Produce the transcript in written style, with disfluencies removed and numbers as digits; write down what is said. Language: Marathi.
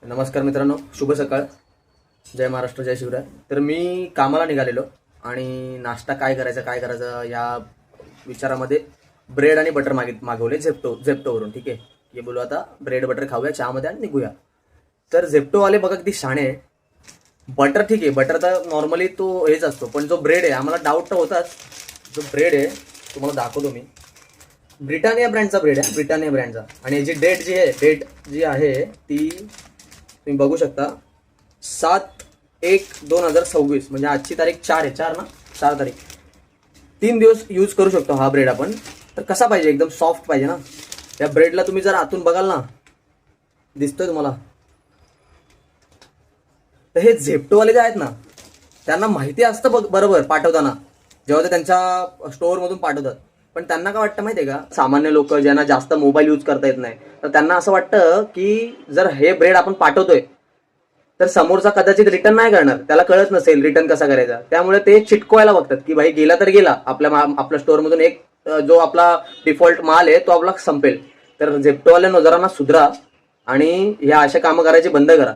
नमस्कार मित्रांनो, शुभ सकाळ. जय महाराष्ट्र, जय शिवराय. तर मी कामाला निघालेलो आणि नाश्ता काय करायचा या विचारामध्ये ब्रेड आणि बटर मागवले झेप्टोवरून. ठीक आहे, हे बोलू आता ब्रेड बटर खाऊया चहामध्ये आणि निघूया. तर झेप्टोवाले बघा किती शाणे आहे. बटर ठीक आहे, बटर तर नॉर्मली तो हेच असतो, पण जो ब्रेड आहे आम्हाला डाऊट तर होताच. जो ब्रेड आहे तुम्हाला दाखवतो मी. ब्रिटानिया ब्रँडचा ब्रेड आहे, ब्रिटानिया ब्रँडचा. आणि याची डेट जी आहे ती तुम्ही बघू शकता, 7/1/2026. म्हणजे आजची तारीख 4 तारीख. 3 दिवस यूज करू शकतो हा ब्रेड आपण. तर कसा पाहिजे, एकदम सॉफ्ट पाहिजे ना. या ब्रेडला तुम्ही जर आतून बघाल ना, दिसतोय तुम्हाला. तर हे झेप्टोवाले जे आहेत ना, त्यांना माहिती असतं बरोबर पाठवताना, जेव्हा ते त्यांच्या स्टोअरमधून पाठवतात. पण त्यांना काय वाटतं माहितीये का, सामान्य लोक ज्यांना जास्त मोबाईल यूज करता येत नाही, तर त्यांना असं वाटतं की जर हे ब्रेड आपण पाठवतोय तर समोरचा कदाचित रिटर्न नाही करणार, त्याला कळत नसेल रिटर्न कसा करायचा. त्यामुळे ते चिटकवायला बघतात की भाई गेला तर गेला, आपल्या स्टोअरमधून एक जो आपला डिफॉल्ट माल आहे तो आपला संपेल. तर झेप्टोवाल्या जरा ना सुधरा आणि ह्या अशा कामं करायची बंद करा.